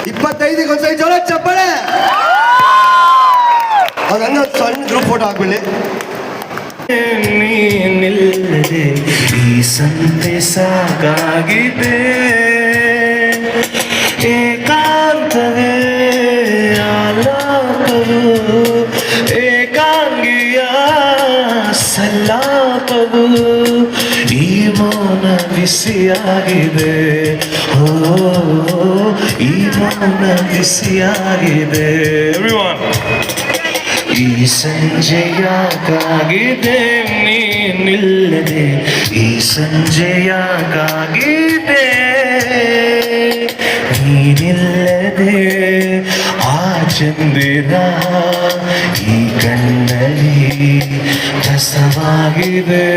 25ಗೆ ಒಂದ್ಸರಿ ಜೋರ ಚಪ್ಪಾಳೆ. ಅವ್ರಂಗ ಸಣ್ಣ ಗ್ರೂಪ್ ಫೋಟೋ ಹಾಕ್ಬಿಡಿ. ನೀನಿಲ್ಲದೆ ಈ ಸಂತೆ ಸಾಕಾಗಿದೆ, ಏಕಾಂತವೇ ಆಲಾಪವು, ಏಕಾಂಗಿಯ ಸಲ್ಲಾಪವು, ಈ ಮೌನ ಬಿಸಿಯಾಗಿದೆ, ಓ ಈ ಮೌನ ಬಿಸಿಯಾಗಿದೆ. Everyone. ಈ ಸಂಜೆಯಾಗಿದೆ ನೀನಿಲ್ಲದೆ, ಈ ಸಂಜೆಯಾಗಿದೆ ನೀನಿಲ್ಲದೆ, ಆ ಚಂದಿರ ಈ ಕಣ್ಣಲ್ಲಿ ಕಸವಾಗಿದೆ,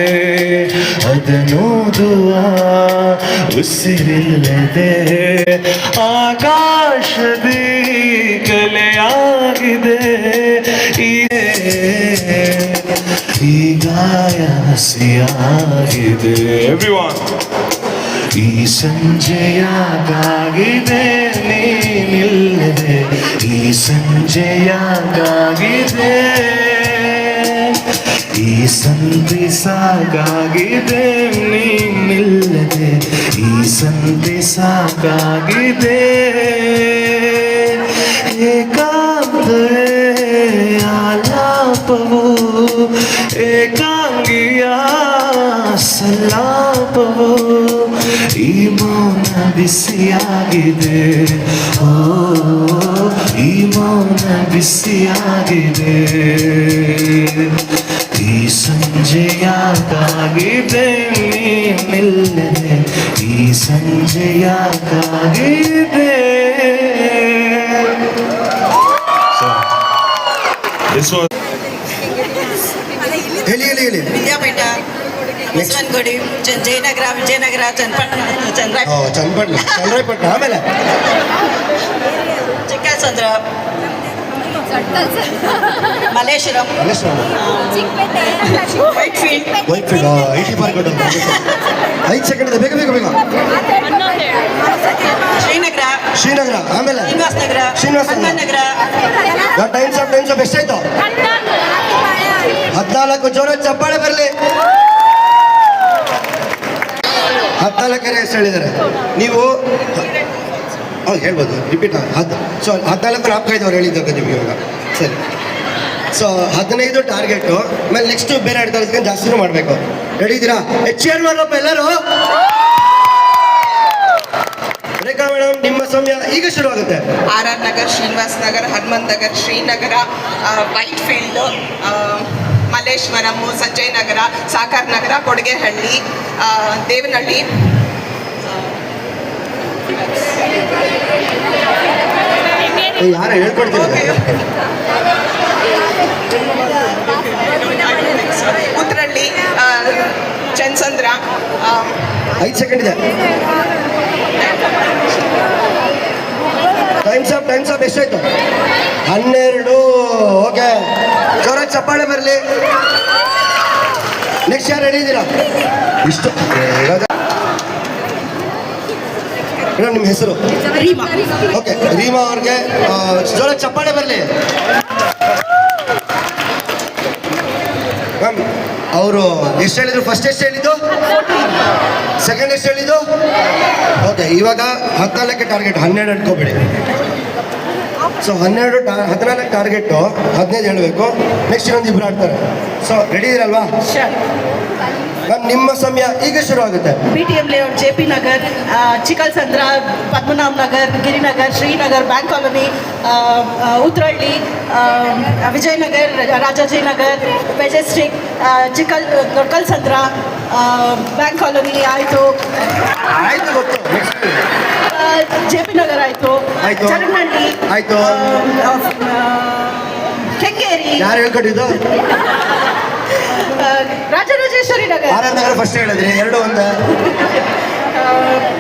ಅದನ್ನೋದುವ ಉಸಿರಿಲ್ಲದೆ, ಆಕಾಶದಿ ಕಲೆಯಾಗಿದೆ ಈ ಗಾಯ ಹಸಿಯಾಗಿದೆ. Everyone. ಈ ಸಂಜೆಯಾಗಿದೆ ನೀನಿಲ್ಲದೆ, ಈ ಸಂಜೆಯಾಗಿದೆ, ಈ ಸಂಧಿ ಸಾಕಾಗಿದೆ ನೀನಿಲ್ಲದೆ, ಈ ಸಂಧಿ ಸಾಕಾಗಿದೆ, ಏಕಾಂತವೇ ಆಲಾಪವು, ಏಕಾಂಗಿಯ ಸಲ್ಲಾಪವು, ಈ ಮೌನ ಬಿಸಿಯಾಗಿದೆ, ಓ ಈ ಮೌನ ಬಿಸಿಯಾಗಿದೆ, ಈ ಸಂಜೆಯಾಗಿದೆ ನೀನಿಲ್ಲದೆ, ಈ ಸಂಜೆಯಾಗಿದೆ. ಹೇಳಿ ಹೇಳಿ ಹೇಳಿ. ವಿದ್ಯಾಪೀಠ, ಬಸವನಗುಡಿ, ಜಯನಗರ, ವಿಜಯನಗರ, ಚನ್ನಪಟ್ಟಣ, ಆಮೇಲೆ ಚಿಕ್ಕಸಂದ್ರ, ಮಲ್ಲೇಶ್ವರಂ, ವೈಟ್ಫೀಲ್ಡ್, 80 ಪಾರ್ಕ್ 5 ಸೆಕೆಂಡ್ ಇದೆ, ಬೇಗ ಬೇಗ ಬೇಗ. ಶ್ರೀನಗರ, ಆಮೇಲೆ ಶ್ರೀನಿವಾಸ ನಗರ. ಟೈಮ್ಸ್ ಆಫ್ ಎಷ್ಟಾಯ್ತು? 14. ಜೋರ ಚಪ್ಪಾಳೆ ಬರಲಿ. 14 ಎಷ್ಟು ಹೇಳಿದ್ದಾರೆ ನೀವು? ಹೇಳ್ಬೋದು, ರಿಪೀಟ್. ಸೊ 14 ನಾಲ್ಕೈದವ್ರು ಹೇಳಿದ್ದಾಗ ನಿಮಗೆ ಇವಾಗ. ಸರಿ, ಸೊ 15 ಟಾರ್ಗೆಟು. ಆಮೇಲೆ ನೆಕ್ಸ್ಟ್ ಬೇರೆ ಹೇಳ್ತಾರೆ, ಜಾಸ್ತಿನೂ ಮಾಡಬೇಕು. ರೆಡಿ ಇದ್ದೀರಾ? ಹೆಚ್ಚು ಮಾಡ್ರಪ್ಪ ಎಲ್ಲರೂ. ರೇಖಾ ಮೇಡಮ್, ನಿಮ್ಮ ಸಮಯ ಈಗ ಶುರುವಾಗುತ್ತೆ. RR ನಗರ್, ಶ್ರೀನಿವಾಸ್ ನಗರ್, ಹನುಮಂತ್ ನಗರ್, ಶ್ರೀನಗರ, ವೈಟ್ಫೀಲ್ಡ್, ಮಲ್ಲೇಶ್ವರಂ, ಸಂಜಯ್ ನಗರ, ಸಾಕರ್ ನಗರ, ಕೊಡಗೇಹಳ್ಳಿ, ದೇವನಹಳ್ಳಿ, ಯಾರು ಹೇಳ್ಕೊಡ್ತೀವಿ? ಉತ್ರಳ್ಳಿ, ಚನ್ಸಂದ್ರ. 5 ಸೆಕೆಂಡ್ ಇದೆ. ಟೈಮ್ಸ್ ಆಫ್ ಎಷ್ಟಾಯ್ತು? 12. ಓಕೆ, ಜೋರ ಚಪ್ಪಾಳೆ ಬರಲಿ. ನೆಕ್ಸ್ಟ್ ಯಾರು ರೆಡಿ ಇದ್ದೀರಾ? ಇಷ್ಟು ಮೇಡಮ್, ನಿಮ್ಮ ಹೆಸರು? ರೀಮಾ. ಓಕೆ, ರೀಮಾ ಅವ್ರಿಗೆ ಜೋರ ಚಪ್ಪಾಳೆ ಬರಲಿ. ಮ್ಯಾಮ್, ಅವರು ಎಷ್ಟು ಹೇಳಿದ್ರು? ಫಸ್ಟ್ ಎಷ್ಟು ಹೇಳಿದ್ದು? ಸೆಕೆಂಡ್ ಎಷ್ಟು ಹೇಳಿದ್ದು? ಓಕೆ, ಇವಾಗ 14 ಟಾರ್ಗೆಟ್, 12 ಅನ್ಕೋಬೇಡಿ. ಸೊ 14 ಟಾರ್ಗೆಟು, 15 ಹೇಳಬೇಕು. ನೆಕ್ಸ್ಟ್ ಇನ್ನೊಂದು ಇಬ್ಬರು ಆಡ್ತಾರೆ. ಸೊ ರೆಡಿ ಇರಲ್ವಾ ಮ್ಯಾಮ್? ನಿಮ್ಮ ಸಮಯ ಈಗ ಶುರು ಆಗುತ್ತೆ. BTM Layout, JP Nagar, Chikkalsandra, Padmanabha Nagar, Girinagar, Srinagar, Bank Colony, Uttarahalli, Vijayanagar, Rajajinagar, Majestic, Doddakalsandra, Bank Colony ಆಯಿತು, ಗೊತ್ತು. JP ನಗರ್ ಆಯಿತು, ಚರನಹಳ್ಳಿ ಆಯಿತು, ಕೆಂಗೇರಿ. ಯಾರು ಹೇಳ್ಕೊಟ್ಟಿದ್ದು? ರಾಜರಾಜೇಶ್ವರಿ ನಗರ್. RR ನಗರ ಫಸ್ಟ್ ಹೇಳಿದ್ರಿ, 2 1.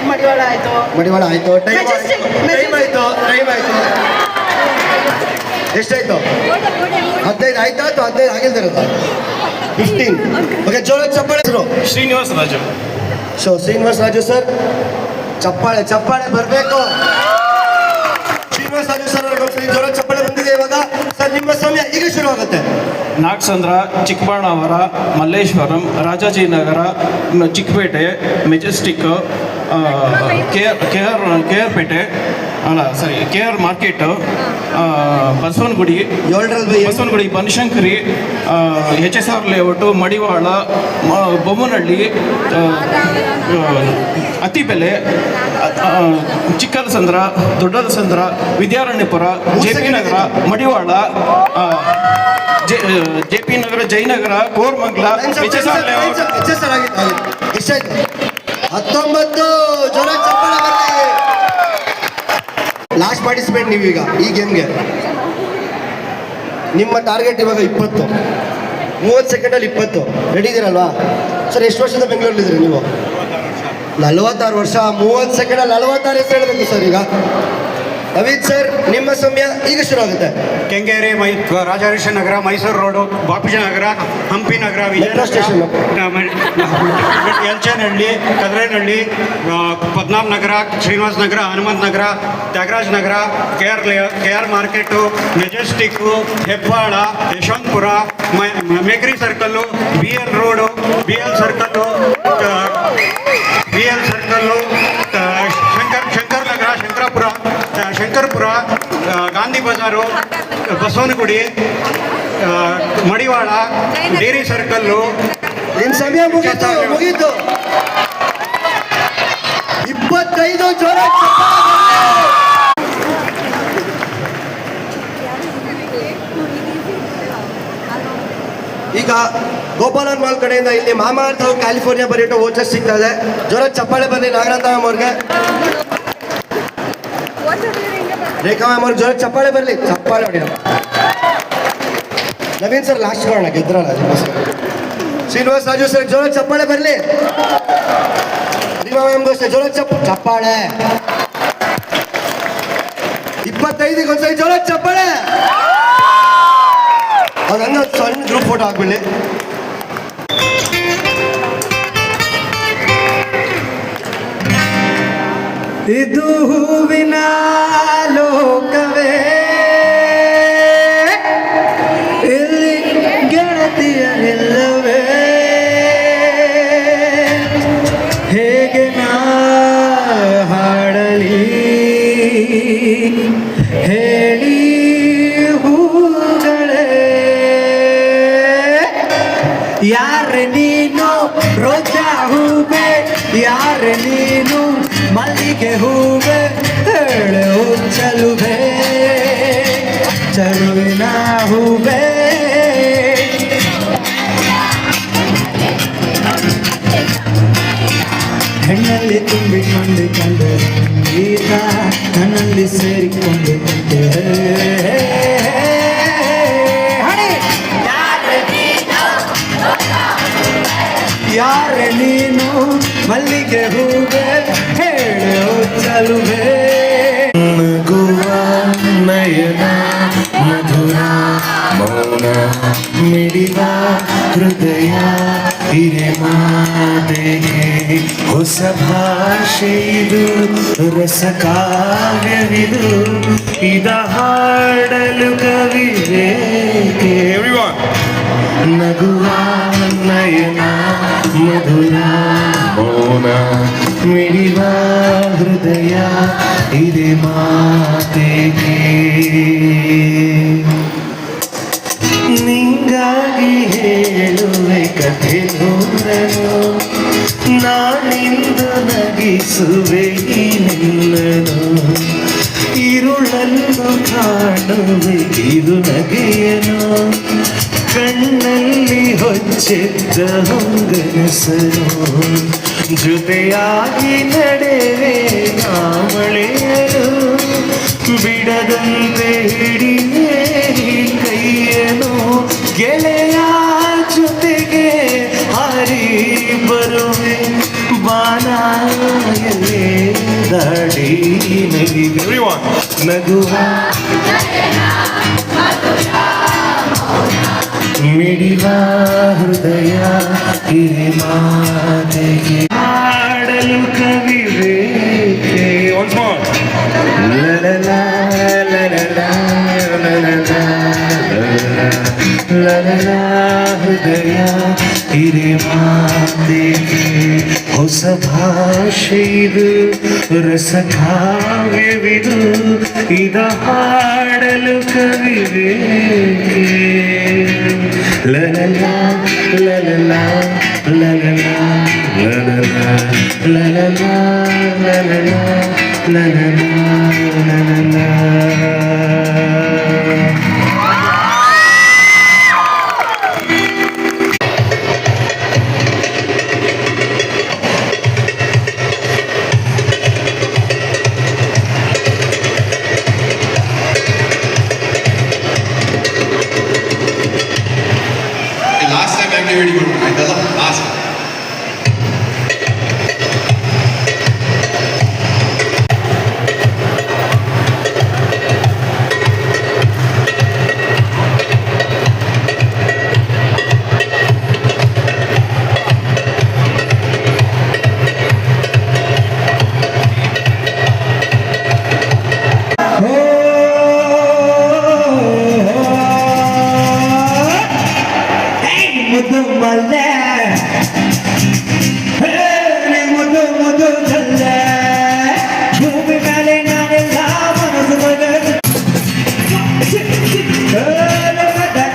ಮಡಿವಾಳ ಆಯಿತು. ಟೈಮ್ ಆಯಿತು. ಎಷ್ಟಾಯ್ತು? 15 ಆಯ್ತಾ ಅಥವಾ 15 ಆಗಿಲ್ದಿರೋದು? 15. ಓಕೆ, ಜೋರ ಚಪ್ಪಾಳೆ. ಶ್ರೀನಿವಾಸ ರಾಜು. ಸೊ ಶ್ರೀನಿವಾಸ ರಾಜು ಸರ್, ಚಪ್ಪಾಳೆ ಬರಬೇಕು. ಶುರು ಆಗುತ್ತೆ. Nagasandra, Chikkaballapura, Malleshwaram, Rajajinagara, Chickpet, Majestic, K R Pete, ಅಲ್ಲ sorry K R market, Basavanagudi, Basavanagudi, Banashankari, HSR Layout, Madiwala, Bommanahalli, Attibele, Chikkalasandra, Doddalasandra, Vidyaranyapura, JP Nagara, Madiwala, JP Nagara, Jayanagara, Koramangala, HSR Layout. ಎಷ್ಟಾಯ್ತು? 19. ಜೋರ ಚಪ್ಪಾಳೆ ಬರಲಿ. ಲಾಸ್ಟ್ ಪಾರ್ಟಿಸಿಪೇಟ್ ನೀವೀಗ ಈ ಗೇಮ್ಗೆ. ನಿಮ್ಮ ಟಾರ್ಗೆಟ್ ಇವಾಗ 20. 30 ಸೆಕೆಂಡಲ್ಲಿ 20. Ready ಇದ್ದೀರಲ್ವಾ sir? ಎಷ್ಟು ವರ್ಷದ ಬೆಂಗಳೂರಲ್ಲಿದ್ದೀರಿ ನೀವು? 46 ವರ್ಷ. 30 ಸೆಕೆಂಡಲ್ಲಿ 46 ಹೆಸರು ಹೇಳಬೇಕು ಸರ್. ಈಗ ನವೀನ್ ಸರ್ ನಿಮ್ಮ ಸಮಯ ಈಗ ಶುರು ಆಗುತ್ತೆ. Kengeri, Rajarajeshwari Nagara, Mysuru road, Bapuji Nagara, Hampi Nagara, Yelachenahalli, Kadirenahalli, Padmanabha Nagara, Srinivasa Nagara, Hanumantha Nagara, Tyagaraj Nagara, KR market, Majestic, Hebbal, Yeshwanthpur, Mekhri circle, BL road, BL circle, Shankar Nagara, Shankarapura, Gandhi Bazaar, Basavanagudi, Madiwala, dairy circle. ನಿಮ್ಮ ಸಮಯ ಮುಗೀತು. 25. ಜೋರ ಈಗ ಗೋಪಾಲನ್ ಮಾಲ್ ಕಡೆಯಿಂದ ಇಲ್ಲಿ ಮಾಮಾರ್ಥ ಕ್ಯಾಲಿಫೋರ್ನಿಯಾ ಪರ್ಯಟಕ ವೋಚರ್ಸ್ ಸಿಗ್ತಾ ಇದೆ. ಜೋರ ಚಪ್ಪಾಳೆ ಬರಲಿ ನಾಗರಾಜ ಮ್ಯಾಮ್ ಅವ್ರಿಗೆ, ರೇಖಾ ಮ್ಯಾಮ್ ಅವ್ರಿಗೆ ಜೋರ ಚಪ್ಪಾಳೆ ಬರಲಿ. ಚಪ್ಪಾಳೆ ಹೊಡಿ. ನವೀನ್ ಸರ್ ಲಾಸ್ಟ್ ಮಾಡೋಣ, ಗೆದ್ರಲ್ಲ. ಶ್ರೀನಿವಾಸ್ ರಾಜು ಸರ್ ಜೋರ ಚಪ್ಪಾಳೆ ಬರಲಿ. ರೀಮಾ ಮ್ಯಾಮ್ ಗೋಸ್ಕರ ಜೋರ ಚಪ್ಪಾಳೆ. 25 ಒಂದ್ಸರಿ ಜೋರ ಚಪ್ಪಾಳೆ. ಅದಂಗ ಸಣ್ಣ ಗ್ರೂಪ್ ಫೋಟೋ ಹಾಕ್ಬಿಡಿ. ಇದು ಹೂವಿನ ಲೋಕವೇ, ಇಲ್ಲಿ ಗೆಳತಿಯರಿಲ್ಲವೇ, ಹೇಗೆ ನಾ ಹಾಡಲಿ ಹೇಳಿ ಹೂಗಳೇ, ಯಾರ ನೀನು ರೋಜಾ ಹೂವೆ, ಯಾರ ನೀನು ಮಲ್ಲಿಗೆ ಹೂವೆ, ಹೇಳು ಚಲುವೆ ಚಲುವಿನ ಹೂವೆ. ಹೆಣ್ಣಲ್ಲಿ ತುಂಬಿಕೊಂಡು ಕಂಡು ಈಗ ನನ್ನಲ್ಲಿ ಸೇರಿಕೊಂಡು ಯಾರ ನೀನು ಮಲ್ಲಿಗೆ ಹೂವೆ, ಹೇಳು ಚಲುವೆ. ನಗುವ ನಯನ ಮಧುರ ಮೌನ ಮಿಡಿವ ಹೃದಯ ಹಿರೆ ಮಾತೆಗೆ ಹೊಸ ಭಾಷೆ ಇದು, ರಸ ಕಾವ್ಯವಿದು, ಇದ ಹಾಡಲು ಕವಿವೇಕೆ. ನಗುವ ನಯನ ಮಧುರ ಮೌನ ಮಿಡಿವ ಹೃದಯ ಇದೆ ಮಾತೆಗೆ. ನಿಂಗಾಗಿ ಹೇಳುವೆ ಕಥೆ ನೂರನು, ನಾನಿಂದು ನಗಿಸುವೆ ಈ ನಿನ್ನನು, ഇരുളನ್ನು ಕಾಣುವೆ ಇದು ನಗೆಯನು, ಕಣ್ಣಲ್ಲಿ ಹೊಚ್ಚಿದ್ದ ಹೊಂಗನಸನು, ಜೊತೆಯಾಗಿ ನಡೆವೆ ನಾಮಳೆಯನು, ಬಿಡದಂತೆ ಹಿಡಿಯೇ ಕೈಯನು, ಗೆಳೆಯ ಜೊತೆಗೆ ಹಾರಿ ಬರುವೆ ಬಾನಾಯಲೇ ದಾಡಿ ನಗಿವೆ. ನಗುವ ಮಿಡಿವ ಹೃದಯ ಹಿರಿ ಮಾತೆಗೆ ಹಾಡಲು ಕವಿವೇಕೆ. Once more. La la la la la la la la la la. ಹಿರೇ ಮಾತೆಗೆ ಹೊಸ ಭಾಷೆಯಿದು ರಸ ಕಾವ್ಯವಿದು ಇದ ಹಾಡಲು ಕವಿವೆ ಲಲಲ ಲಲಲ ಲಲಲ ಲಲಲ ಲಲಲ ಲಲಲ ಲಲಲ ಲಲಲ. ಲಾಸ್ಟ್ ಟೈಮ್ ಆಕ್ಟಿವಿಟಿ ಮಾಡೋಣ ಆಯ್ತಲ್ಲ ಲಾಸ್ಟ್ ಮುದ್ದು ಮಲ್ಲೆ ಮುದ್ದು ಮುದ್ದು ಚಲ್ಲೆ ಭೂಮಿ ಮೇಲೆ ನಾನೆಲ್ಲ ಮನಸ್ಸು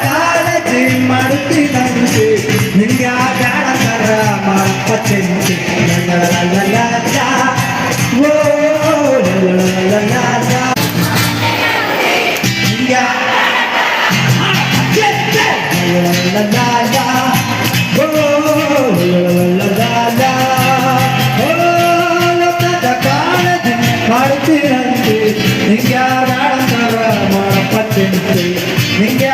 ಕಾಳಜಿ ಮಾಡುತ್ತೀನಂತೆ ನಿಂಗೆ ಬ್ಯಾಡ ಕರ ಮಾಡಪ್ಪಚ್ಚಂತೆ ಓ ಮಾಡ್ತೀರಂತೆ ನಿಂಗೆ ಮಾಡಪ್ಪಚ್ಚಂತೆ ನಿಂಗೆ